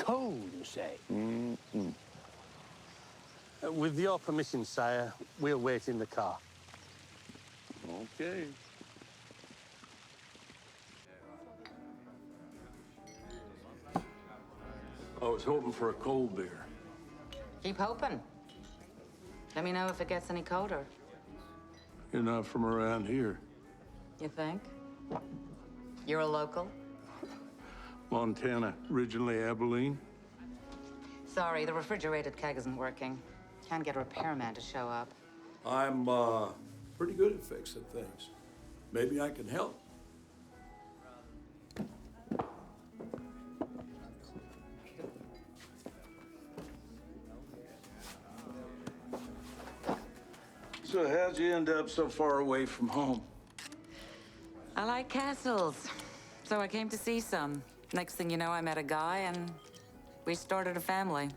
cold, you say? Mm-mm. With your permission, sire, we'll wait in the car. Okay. I was hoping for a cold beer. Keep hoping. Let me know if it gets any colder. You're not from around here. You think? You're a local? Montana, originally Abilene. Sorry, the refrigerated keg isn't working. Can't get a repairman to show up. I'm pretty good at fixing things. Maybe I can help. So how'd you end up so far away from home? I like castles, so I came to see some. Next thing you know, I met a guy and we started a family.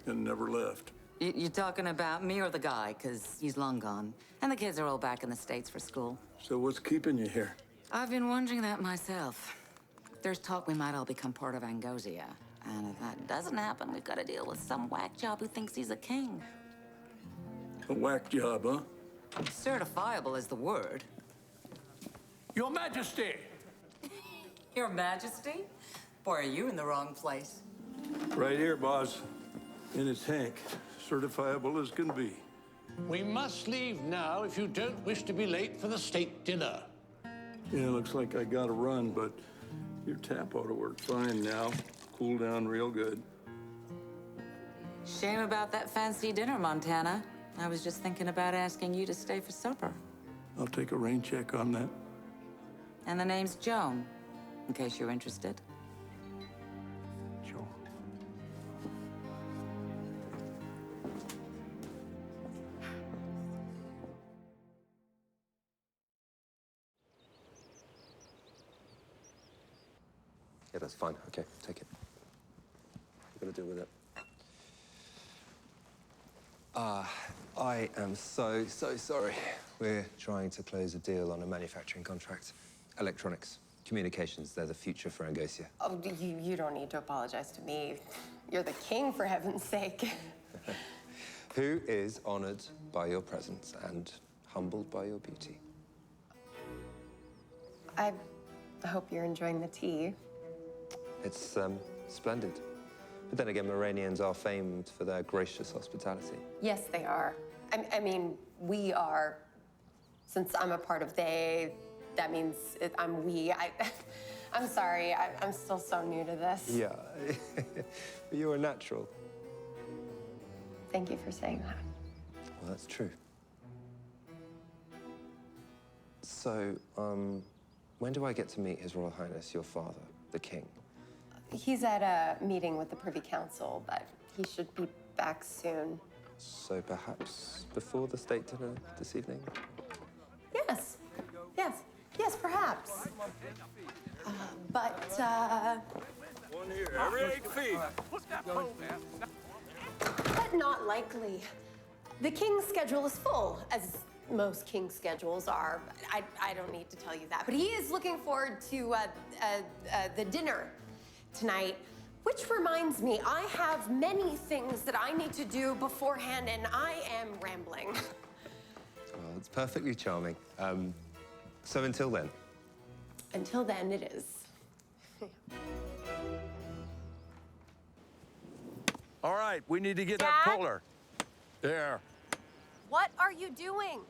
And never left. You talking about me or the guy? Because he's long gone. And the kids are all back in the States for school. So what's keeping you here? I've been wondering that myself. There's talk we might all become part of Angosia. And if that doesn't happen, we've got to deal with some whack job who thinks he's a king. A whack job, huh? Certifiable is the word. Your Majesty! Your Majesty? Boy, are you in the wrong place? Right here, boss. In its Hank. Certifiable as can be. We must leave now if you don't wish to be late for the state dinner. Yeah, looks like I gotta run, but your tap ought to work fine now. Cool down real good. Shame about that fancy dinner, Montana. I was just thinking about asking you to stay for supper. I'll take a rain check on that. And the name's Joan, in case you're interested. Sure. Yeah, that's fine. Okay, take it. We're gonna deal with it. I am so sorry. We're trying to close a deal on a manufacturing contract. Electronics, communications, they're the future for Angosia. Oh, you don't need to apologize to me. You're the king, for heaven's sake. Who is honored by your presence and humbled by your beauty? I hope you're enjoying the tea. It's splendid. But then again, Moranians are famed for their gracious hospitality. Yes, they are. I mean, we are. Since I'm a part of they, that means I'm we. I'm sorry, I'm still so new to this. Yeah, but you're a natural. Thank you for saying that. Well, that's true. So, when do I get to meet His Royal Highness, your father, the king? He's at a meeting with the Privy Council, but he should be back soon. So perhaps before the state dinner this evening? Yes, perhaps. But, One here, every 8 feet. but not likely. The king's schedule is full, as most king schedules are. I don't need to tell you that. But he is looking forward to the dinner tonight. Which reminds me, I have many things that I need to do beforehand, and I am rambling. Well, it's perfectly charming. So until then. Until then, it is. All right, we need to get that Dad? puller. There. What are you doing?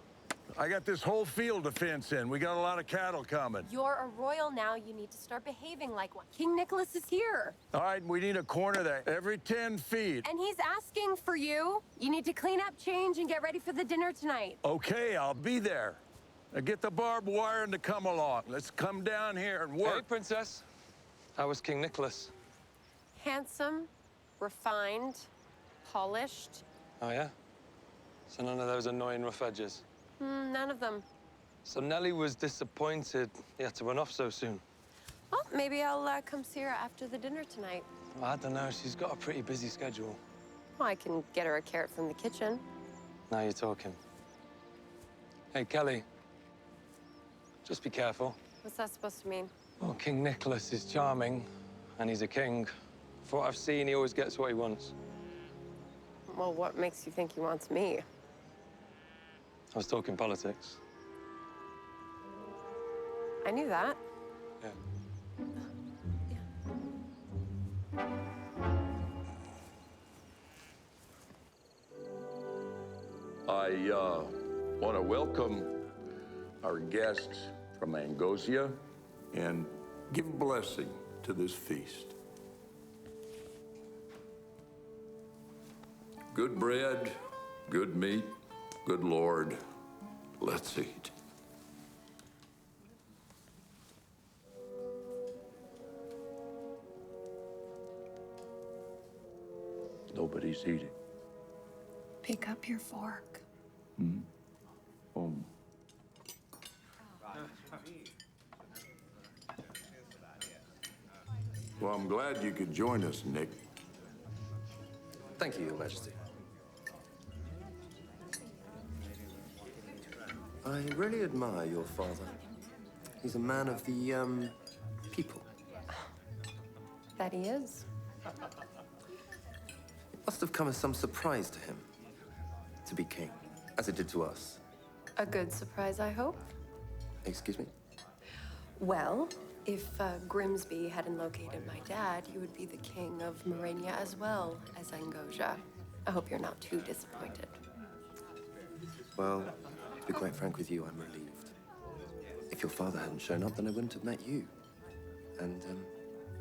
I got this whole field to fence in. We got a lot of cattle coming. You're a royal now. You need to start behaving like one. King Nicholas is here. All right, we need a corner there every 10 feet. And he's asking for you. You need to clean up, change, and get ready for the dinner tonight. Okay, I'll be there. Now get the barbed wire and to come along. Let's come down here and Hey, work. Princess. How was King Nicholas? Handsome, refined, polished. Oh, yeah? So none of those annoying rough edges? None of them. So Nellie was disappointed he had to run off so soon. Well, maybe I'll come see her after the dinner tonight. Well, I don't know. She's got a pretty busy schedule. Well, I can get her a carrot from the kitchen. Now you're talking. Hey, Kelly. Just be careful. What's that supposed to mean? Well, King Nicholas is charming, and he's a king. For what I've seen, he always gets what he wants. Well, what makes you think he wants me? I was talking politics. I knew that. Yeah. I want to welcome our guests from Angosia and give a blessing to this feast. Good bread, good meat, good Lord. Let's eat. Nobody's eating. Pick up your fork. Well, I'm glad you could join us, Nick. Thank you, Your Majesty. I really admire your father. He's a man of the, people. That he is. It must have come as some surprise to him to be king, as it did to us. A good surprise, I hope. Excuse me? Well, if Grimsby hadn't located my dad, you would be the king of Morania as well as Angosia. I hope you're not too disappointed. Well, to be quite frank with you, I'm relieved. If your father hadn't shown up, then I wouldn't have met you. And,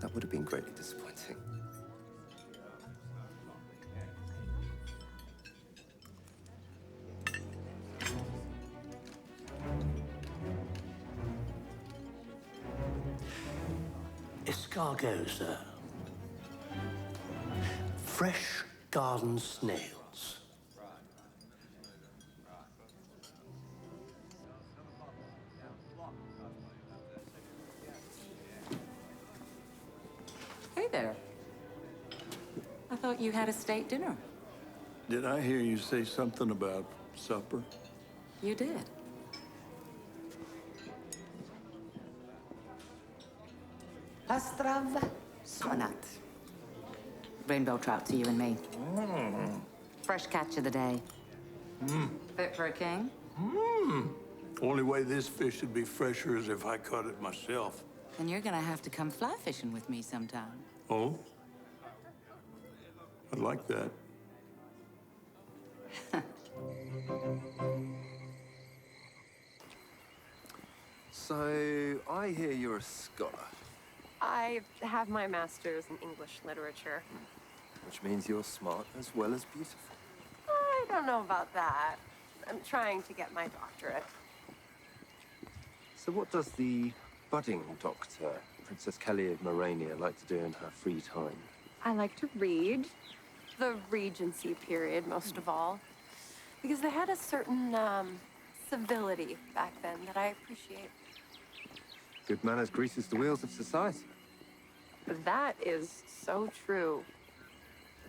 that would have been greatly disappointing. Escargot, sir. Fresh garden snails. Hey there. I thought you had a state dinner. Did I hear you say something about supper? You did. Pastrav Sonat. Rainbow trout to you and me. Fresh catch of the day. Fit for a king? Only way this fish would be fresher is if I caught it myself. Then you're gonna have to come fly fishing with me sometime. Oh? I'd like that. So, I hear you're a scholar, I have my master's in English literature. which means you're smart as well as beautiful. I don't know about that. I'm trying to get my doctorate. So what does the budding doctor, Princess Kelly of Morania, like to do in her free time? I like to read. The Regency period, most of all. Because they had a certain, civility back then that I appreciate. Good manners greases the wheels of society. That is so true.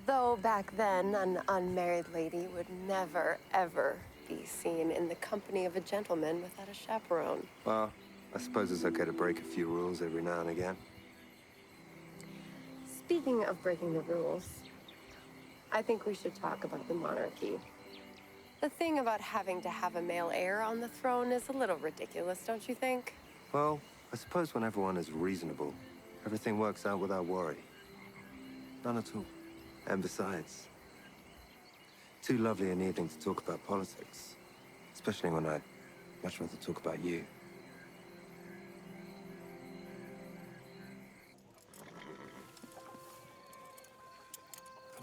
Though back then, an unmarried lady would never, ever be seen in the company of a gentleman without a chaperone. Well, I suppose it's okay to break a few rules every now and again. Speaking of breaking the rules, I think we should talk about the monarchy. The thing about having to have a male heir on the throne is a little ridiculous, don't you think? Well, I suppose when everyone is reasonable, everything works out without worry. None at all. And besides, too lovely an evening to talk about politics. Especially when I'd much rather talk about you.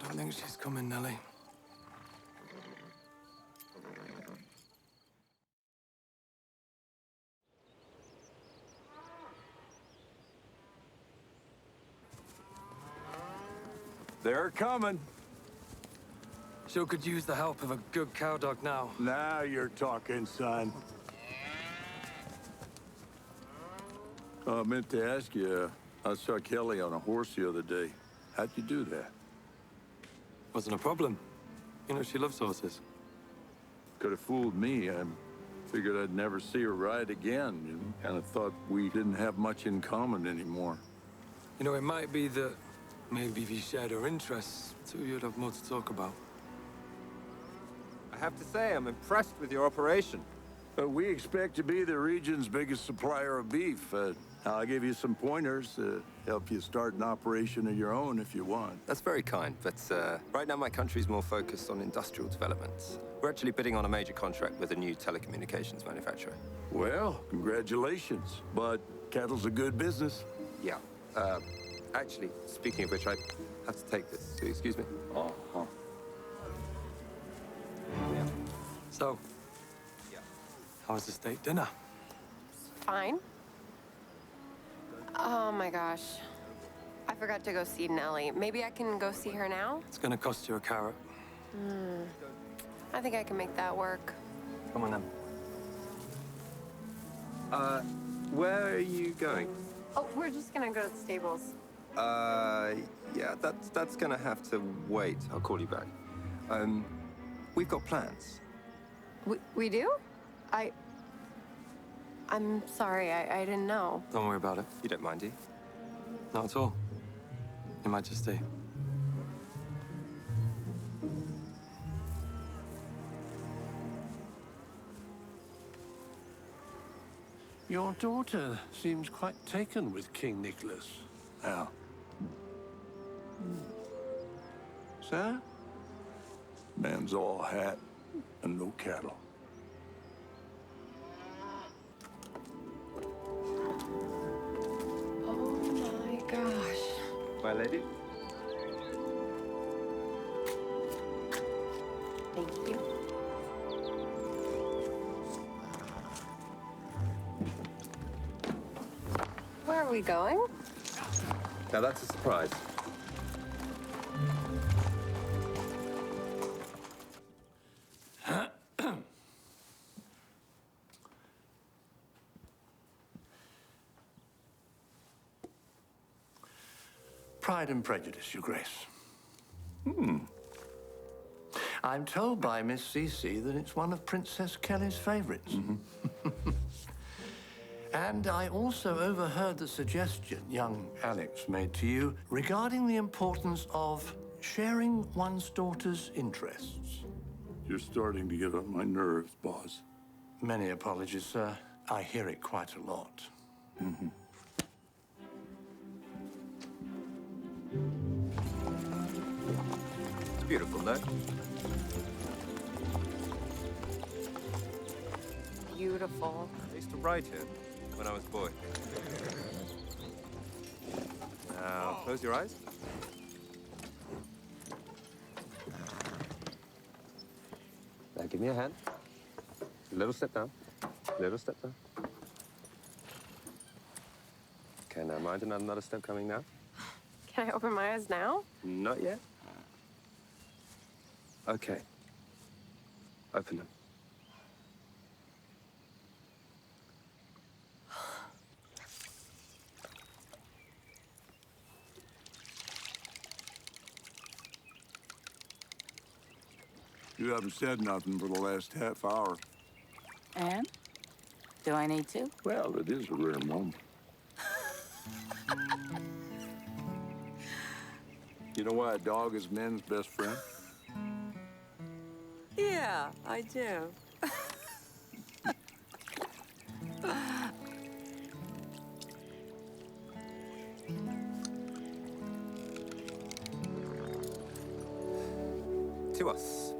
I don't think she's coming, Nellie. They're coming. Sure could use the help of a good cowdog now. Now you're talking, son. I meant to ask you, I saw Kelly on a horse the other day. How'd you do that? Wasn't a problem. You know, she loves horses. Could have fooled me. I figured I'd never see her ride again. And kind of thought we didn't have much in common anymore. You know, it might be that Maybe if you shared our interests, two of you'd have more to talk about. I have to say, I'm impressed with your operation. We expect to be the region's biggest supplier of beef. I'll give you some pointers to help you start an operation of your own if you want. That's very kind, but right now my country's more focused on industrial developments. We're actually bidding on a major contract with a new telecommunications manufacturer. Well, congratulations. But cattle's a good business. Yeah. Actually, speaking of which, I have to take this. So excuse me. Uh-huh. Yeah. So, Yeah. how was the state dinner? Fine. Oh my gosh. I forgot to go see Nellie. Maybe I can go see her now? It's gonna cost you a carrot. I think I can make that work. Come on then. Where are you going? Oh, we're just gonna go to the stables. Yeah, that's gonna have to wait. I'll call you back. We've got plans. We do? I'm sorry, I didn't know. Don't worry about it. You don't mind, do you? Not at all. Your Majesty. Your daughter seems quite taken with King Nicholas. Now. Sir? Man's all hat and no cattle. Oh my gosh. My lady? Thank you. Where are we going? Now that's a surprise. Pride and Prejudice, Your Grace. I'm told by Miss Cece that it's one of Princess Kelly's favorites. And I also overheard the suggestion young Alex made to you regarding the importance of sharing one's daughter's interests. You're starting to get on my nerves, boss. Many apologies, sir. I hear it quite a lot. It's beautiful, no? Beautiful. I used to ride here when I was a boy. Now, close your eyes. Now, give me a hand. A little step down. Little step down. Okay, now mind another step coming now. Can I open my eyes now? Not yet. Okay. Open them. You haven't said nothing for the last half hour. And? Do I need to? Well, it is a rare moment. You know why a dog is men's best friend? Yeah, I do. To us.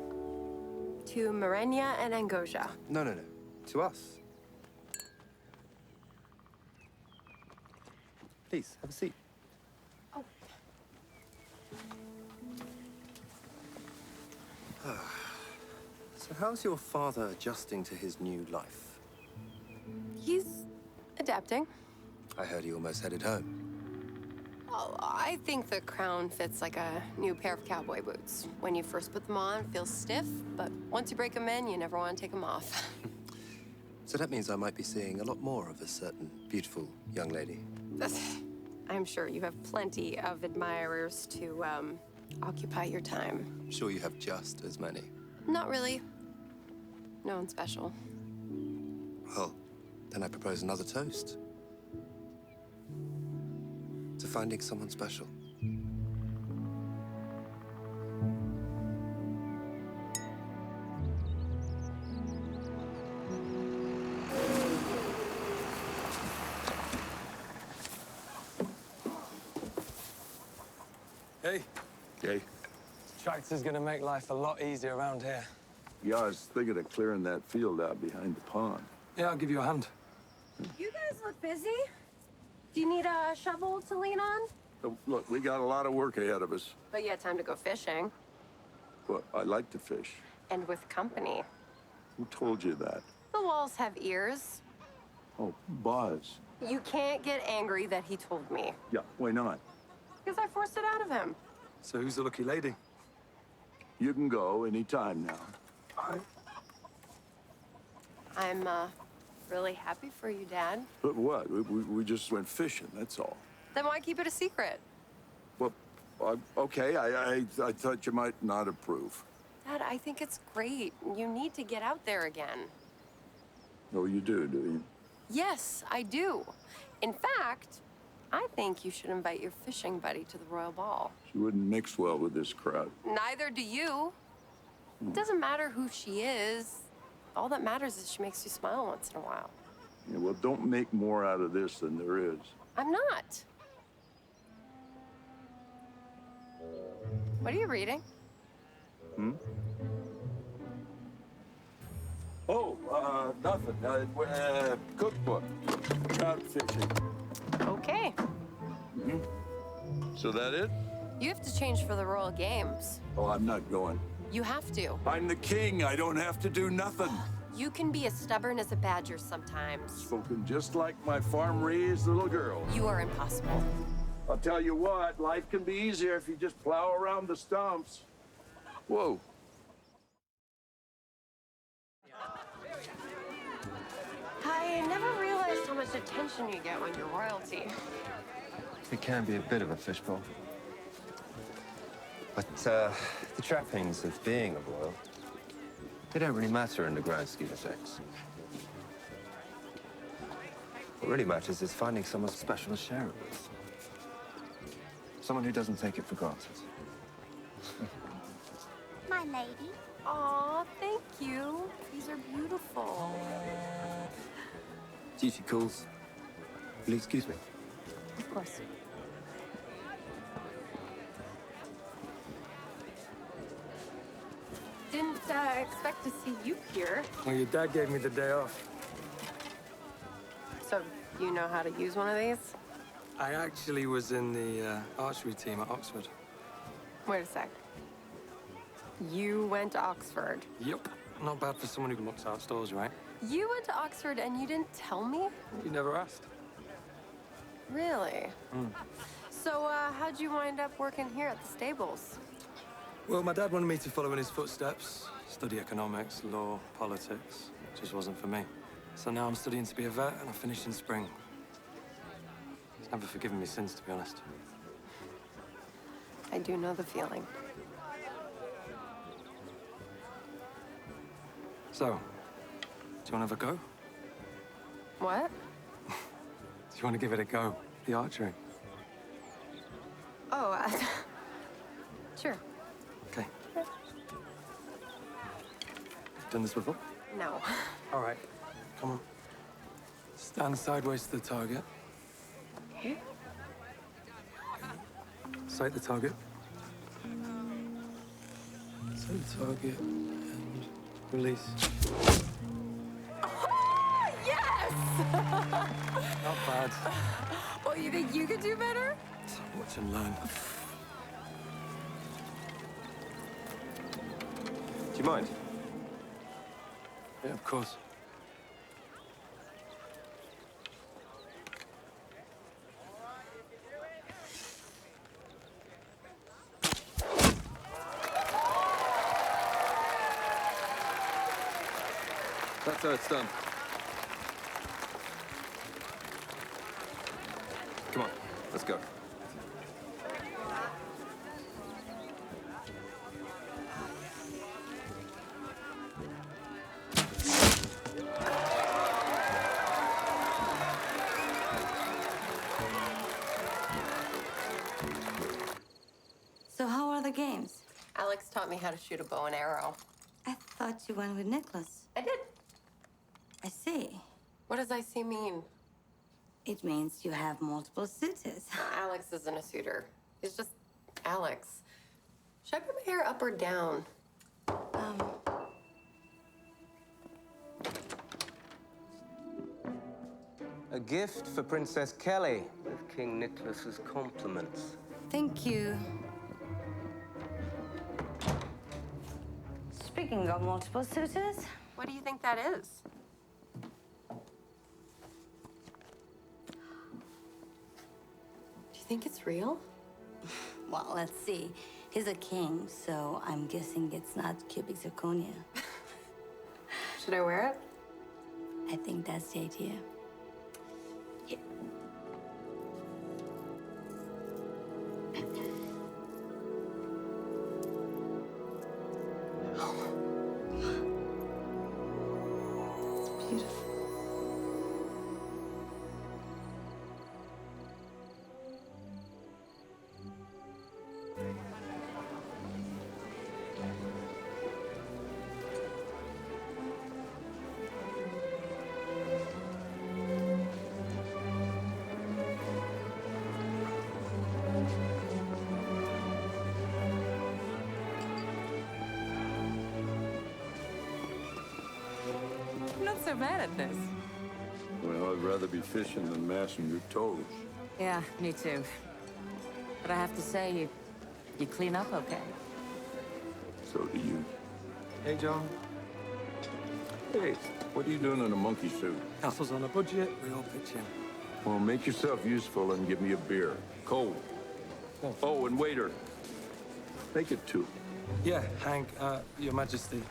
To Marenya and Angosia. No. To us. Please, have a seat. Oh. So how's your father adjusting to his new life? He's adapting. I heard he almost headed home. Oh, I think the crown fits like a new pair of cowboy boots. When you first put them on, it feels stiff, but once you break them in, you never want to take them off. So that means I might be seeing a lot more of a certain beautiful young lady. I'm sure you have plenty of admirers to occupy your time. I'm sure you have just as many. Not really. No one special. Well, then I propose another toast. To finding someone special. Hey, Okay? tractor's gonna make life a lot easier around here. Yeah, I was thinking of clearing that field out behind the pond. Yeah, I'll give you a hand. You guys look busy. Do you need a shovel to lean on? So, look, we got a lot of work ahead of us, But you had time to go fishing. but I like to fish. And with company. Who told you that? The walls have ears. Oh, Buzz. You can't get angry that he told me. Yeah, why not? Because I forced it out of him. So who's the lucky lady? You can go anytime now. I'm, really happy for you, Dad. But what? We just went fishing, that's all. Then why keep it a secret? Well, okay, I thought you might not approve. Dad, I think it's great. You need to get out there again. Oh, you do you? Yes, I do. In fact, I think you should invite your fishing buddy to the Royal Ball. She wouldn't mix well with this crowd. Neither do you. It doesn't matter who she is. All that matters is she makes you smile once in a while. Yeah, well, don't make more out of this than there is. I'm not. What are you reading? Oh, nothing. Cookbook. Trout fishing. Okay. So that it? You have to change for the Royal Games. Oh, I'm not going. You have to. I'm the king. I don't have to do nothing. You can be as stubborn as a badger sometimes. Spoken just like my farm-raised little girl. You are impossible. I'll tell you what, life can be easier if you just plow around the stumps. Whoa. I never realized how much attention you get when you're royalty. It can be a bit of a fishbowl. But the trappings of being a royal, they don't really matter in the grand scheme of things. What really matters is finding someone special to share it with. Someone who doesn't take it for granted. My lady. Aw, thank you. These are beautiful. Duty calls. Will you excuse me? Of course. Didn't expect to see you here. Well, your dad gave me the day off. So, you know how to use one of these? I actually was in the archery team at Oxford. Wait a sec. You went to Oxford. Yep. Not bad for someone who looks outdoors, right? You went to Oxford and you didn't tell me? You never asked. Really? So, how'd you wind up working here at the stables? Well, my dad wanted me to follow in his footsteps, study economics, law, politics. It just wasn't for me. So now I'm studying to be a vet, and I finish in spring. He's never forgiven me since, to be honest. I do know the feeling. So, do you want to have a go? What? Do you want to give it a go, the archery? Oh, sure. Okay. Done this before? No. All right. Come on. Stand sideways to the target. Okay. Sight the target. Sight the target and release. Oh, yes! Not bad. Well, you think you could do better? Watch and learn. Do you mind? Yeah, of course. That's how it's done. Come on, let's go. So how are the games? Alex taught me how to shoot a bow and arrow. I thought you went with Nicholas. I did. I see. What does I see mean? It means you have multiple suitors. Alex isn't a suitor. He's just Alex, should I put my hair up or down? A gift for Princess Kelly, with King Nicholas's compliments. Thank you. Speaking of multiple suitors, What do you think that is? Do you think it's real? well, let's see. He's a king, so I'm guessing it's not cubic zirconia. Should I wear it? I think that's the idea. You're not so bad at this. Well, I'd rather be fishing than mashing your toes. Yeah, me too. But I have to say, you clean up okay. So do you. Hey, John. Hey, what are you doing in a monkey suit? Castle's on a budget, we all pitch in. Well, make yourself useful and give me a beer. Cold. Oh, and waiter, make it 2. Yeah, Hank, Your Majesty.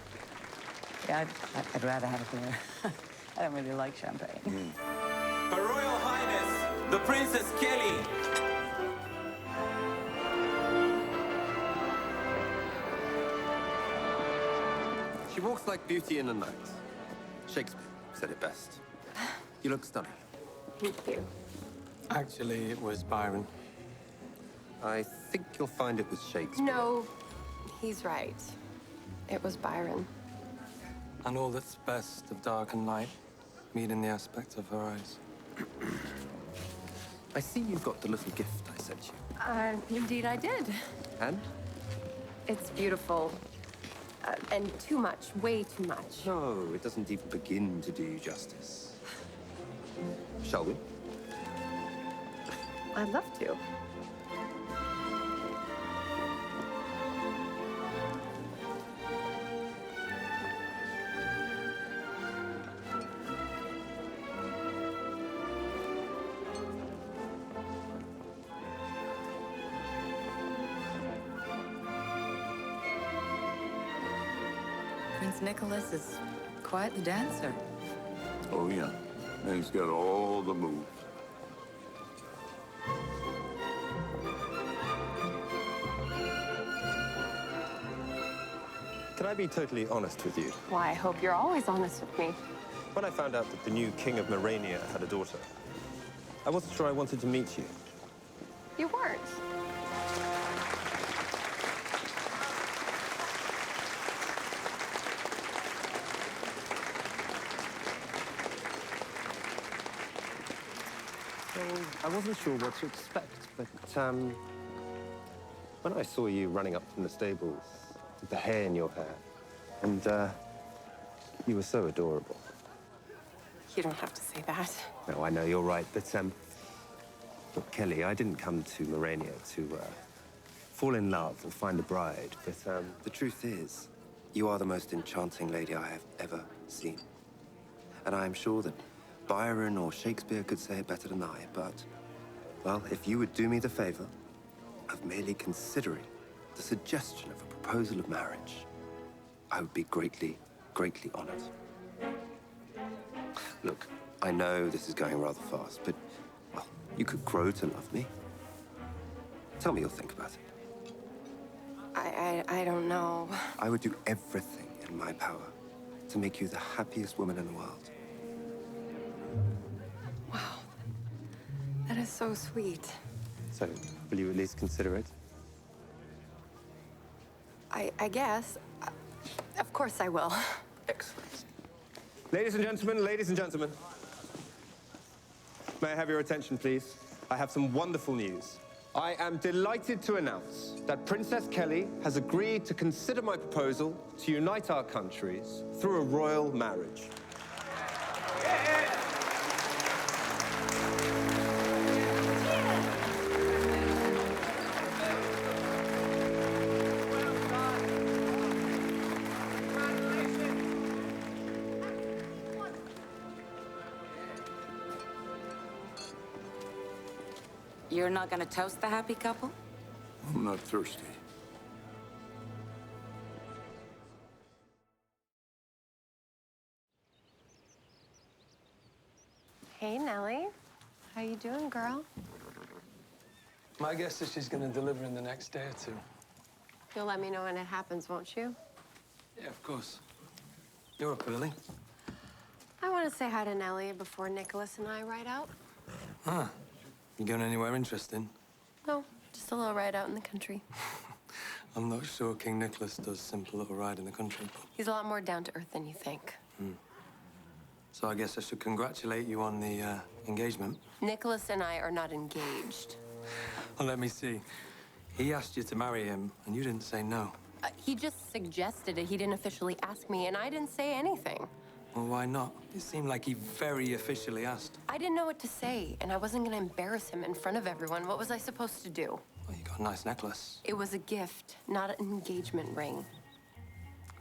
Yeah, I'd rather have a beer. I don't really like champagne. Her Royal Highness, the Princess Kelly. She walks like beauty in the night. Shakespeare said it best. You look stunning. Thank you. Actually, it was Byron. I think you'll find it was Shakespeare. No, he's right. It was Byron. And all that's best of dark and light meet in the aspect of her eyes. I see you've got the little gift I sent you. Indeed I did. And? It's beautiful. And too much, way too much. No, it doesn't even begin to do you justice. Shall we? I'd love to. Prince Nicholas is quite the dancer. Oh, yeah. And he's got all the moves. Can I be totally honest with you? Why, I hope you're always honest with me. When I found out that the new King of Morania had a daughter, I wasn't sure I wanted to meet you. You weren't. I wasn't sure what to expect, but when I saw you running up from the stables with the hair in your hair, and you were so adorable. You don't have to say that. No, I know you're right, but look, Kelly, I didn't come to Morania to fall in love or find a bride, but the truth is, you are the most enchanting lady I have ever seen. And I am sure that Byron or Shakespeare could say it better than I, but, well, if you would do me the favor of merely considering the suggestion of a proposal of marriage, I would be greatly, greatly honored. Look, I know this is going rather fast, but, well, you could grow to love me. Tell me you'll think about it. I don't know. I would do everything in my power to make you the happiest woman in the world. Wow. That is so sweet. So, will you at least consider it? I guess. Of course I will. Excellent. Ladies and gentlemen, may I have your attention, please? I have some wonderful news. I am delighted to announce that Princess Kelly has agreed to consider my proposal to unite our countries through a royal marriage. You're not gonna toast the happy couple? I'm not thirsty. Hey, Nellie. How you doing, girl? My guess is she's going to deliver in the next day or two. You'll let me know when it happens, won't you? Yeah, of course. You're up early. I want to say hi to Nellie before Nicholas and I ride out. Huh. You going anywhere interesting? No, just a little ride out in the country. I'm not sure King Nicholas does simple little ride in the country, but... He's a lot more down to earth than you think. So I guess I should congratulate you on the engagement. Nicholas and I are not engaged. Well, let me see. He asked you to marry him, and you didn't say no. He just suggested it. He didn't officially ask me, and I didn't say anything. Well, why not? It seemed like he very officially asked. I didn't know what to say, and I wasn't going to embarrass him in front of everyone. What was I supposed to do? Well, you got a nice necklace. It was a gift, not an engagement ring.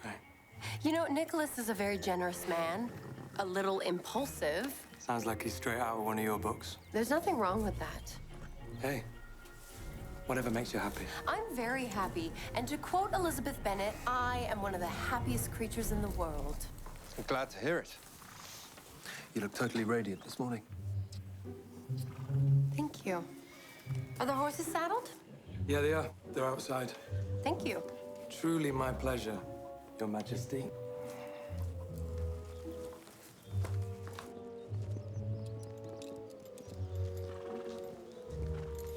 Right. You know, Nicholas is a very generous man, a little impulsive. Sounds like he's straight out of one of your books. There's nothing wrong with that. Hey, whatever makes you happy. I'm very happy, and to quote Elizabeth Bennet, I am one of the happiest creatures in the world. I'm glad to hear it. You look totally radiant this morning. Thank you. Are the horses saddled? Yeah, they are. They're outside. Thank you. Truly my pleasure, Your Majesty.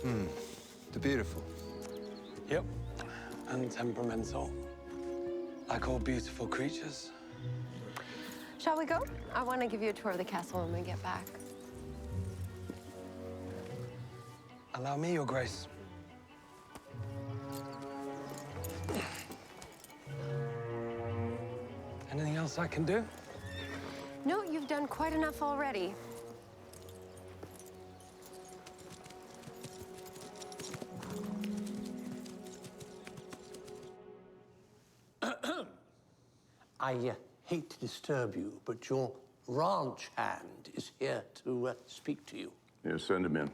They're beautiful. Yep. And temperamental. Like all beautiful creatures. Shall we go? I want to give you a tour of the castle when we get back. Allow me, Your Grace. Anything else I can do? No, you've done quite enough already. I hate to disturb you, but your ranch hand is here to speak to you. Yeah, send him in.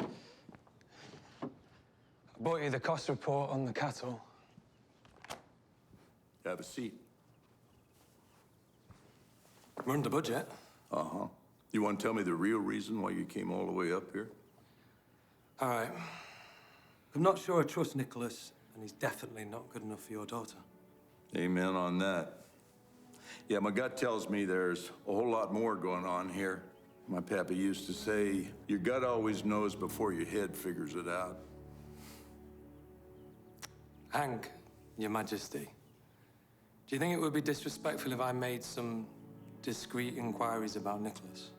I brought you the cost report on the cattle. Have a seat. We're under budget. Uh-huh. You want to tell me the real reason why you came all the way up here? All right. I'm not sure I trust Nicholas, and he's definitely not good enough for your daughter. Amen on that. Yeah, my gut tells me there's a whole lot more going on here. My pappy used to say, your gut always knows before your head figures it out. Hank, Your Majesty, do you think it would be disrespectful if I made some discreet inquiries about Nicholas?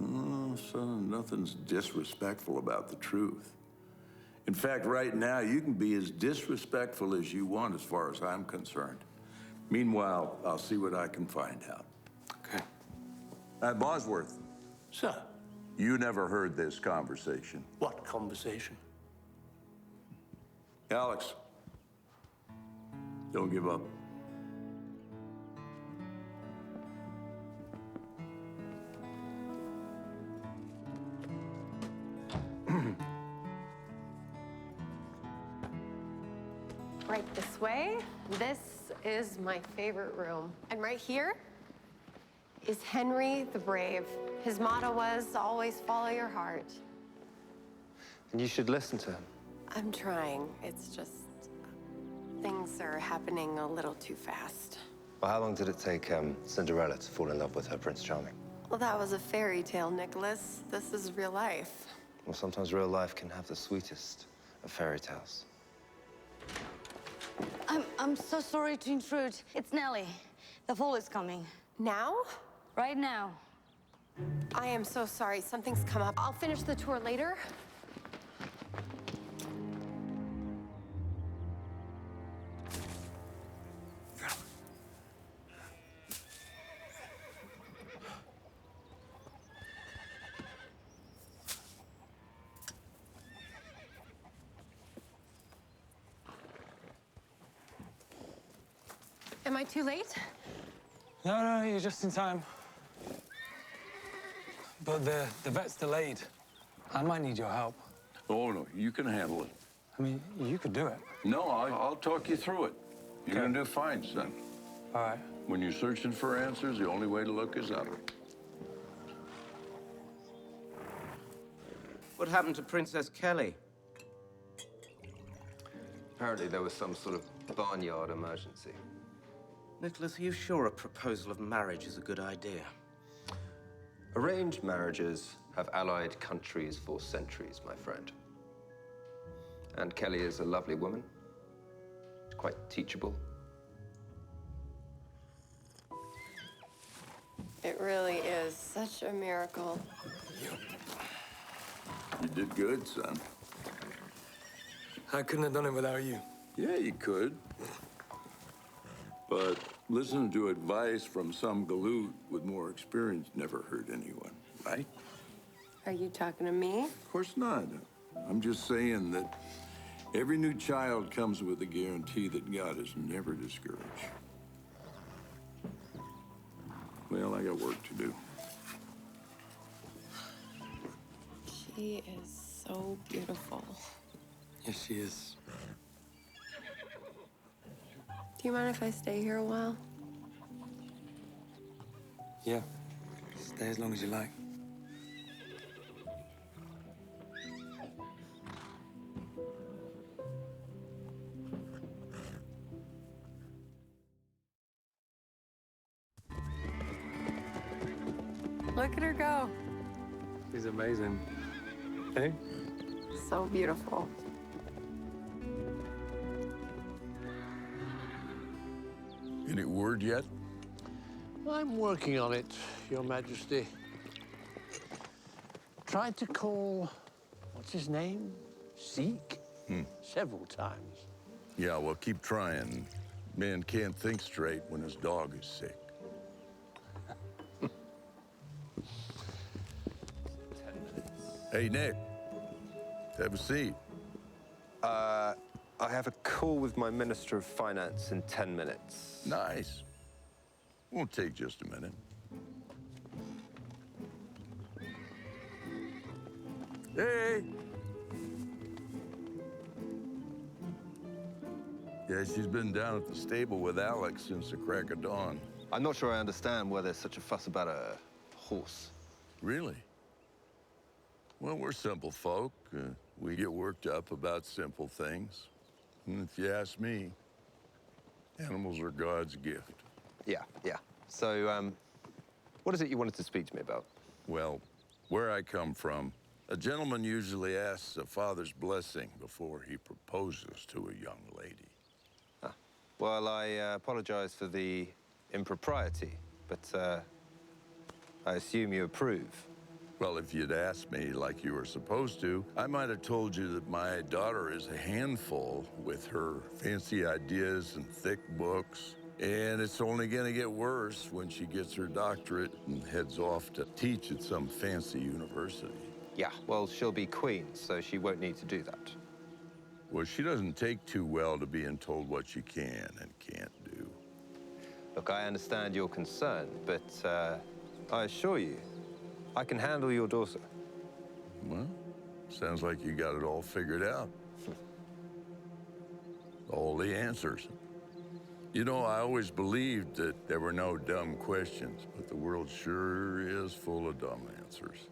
Oh, son, nothing's disrespectful about the truth. In fact, right now, you can be as disrespectful as you want as far as I'm concerned. Meanwhile, I'll see what I can find out. Okay. Bosworth, Sir, you never heard this conversation. what conversation? Alex, don't give up. Right this way. This is my favorite room. And right here is Henry the Brave. His motto was, always follow your heart. And you should listen to him. I'm trying. It's just, things are happening a little too fast. Well, how long did it take Cinderella to fall in love with her Prince Charming? Well, that was a fairy tale, Nicholas. This is real life. Well, sometimes real life can have the sweetest of fairy tales. I'm so sorry to intrude. It's Nellie. The fall is coming. Now? Right now. I am so sorry. Something's come up. I'll finish the tour later. Am I too late? No, you're just in time. But the vet's delayed. I might need your help. Oh, no, you can handle it. I mean, you could do it. No, I'll talk you through it. You're gonna do fine, son. All right. When you're searching for answers, the only way to look is up. What happened to Princess Kelly? Apparently there was some sort of barnyard emergency. Nicholas, are you sure a proposal of marriage is a good idea? Arranged marriages have allied countries for centuries, my friend. And Kelly is a lovely woman. Quite teachable. It really is such a miracle. You did good, son. I couldn't have done it without you. Yeah, you could. But listening to advice from some galoot with more experience never hurt anyone, right? Are you talking to me? Of course not. I'm just saying that every new child comes with a guarantee that God is never discouraged. Well, I got work to do. She is so beautiful. Yes, she is. Do you mind if I stay here a while? Yeah. Stay as long as you like. Look at her go. She's amazing. Hey? So beautiful. Any word yet? I'm working on it, Your Majesty. Tried to call, what's his name? Zeke? Several times. Yeah, well, keep trying. Man can't think straight when his dog is sick. Hey, Nick. Have a seat. I have a call with my Minister of Finance in 10 minutes. Nice. Won't take just a minute. Hey! Yeah, she's been down at the stable with Alex since the crack of dawn. I'm not sure I understand why there's such a fuss about a horse. Really? Well, we're simple folk. We get worked up about simple things. And if you ask me, animals are God's gift. Yeah. So, what is it you wanted to speak to me about? Well, where I come from, a gentleman usually asks a father's blessing before he proposes to a young lady. Well, I apologize for the impropriety, but I assume you approve. Well, if you'd asked me like you were supposed to, I might have told you that my daughter is a handful with her fancy ideas and thick books. And it's only gonna get worse when she gets her doctorate and heads off to teach at some fancy university. Yeah, well, she'll be queen, so she won't need to do that. Well, she doesn't take too well to being told what she can and can't do. Look, I understand your concern, but I assure you, I can handle your daughter. Well, sounds like you got it all figured out. All the answers. You know, I always believed that there were no dumb questions, but the world sure is full of dumb answers.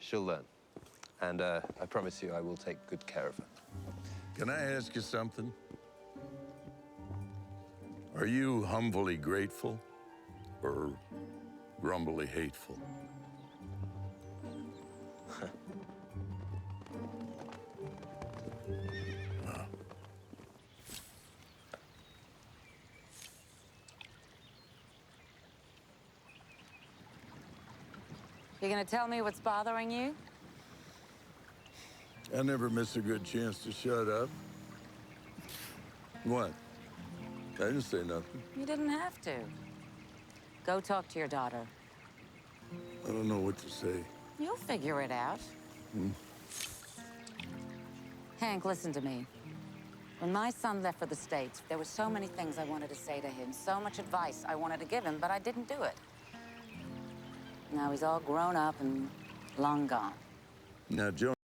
She'll learn. And I promise you I will take good care of her. Can I ask you something? Are you humbly grateful or grumbly hateful? You gonna tell me what's bothering you? I never miss a good chance to shut up. What? I didn't say nothing. You didn't have to. Go talk to your daughter. I don't know what to say. You'll figure it out. Hank, listen to me. When my son left for the States, there were so many things I wanted to say to him, so much advice I wanted to give him, but I didn't do it. Now he's all grown up and long gone. Now, Joan,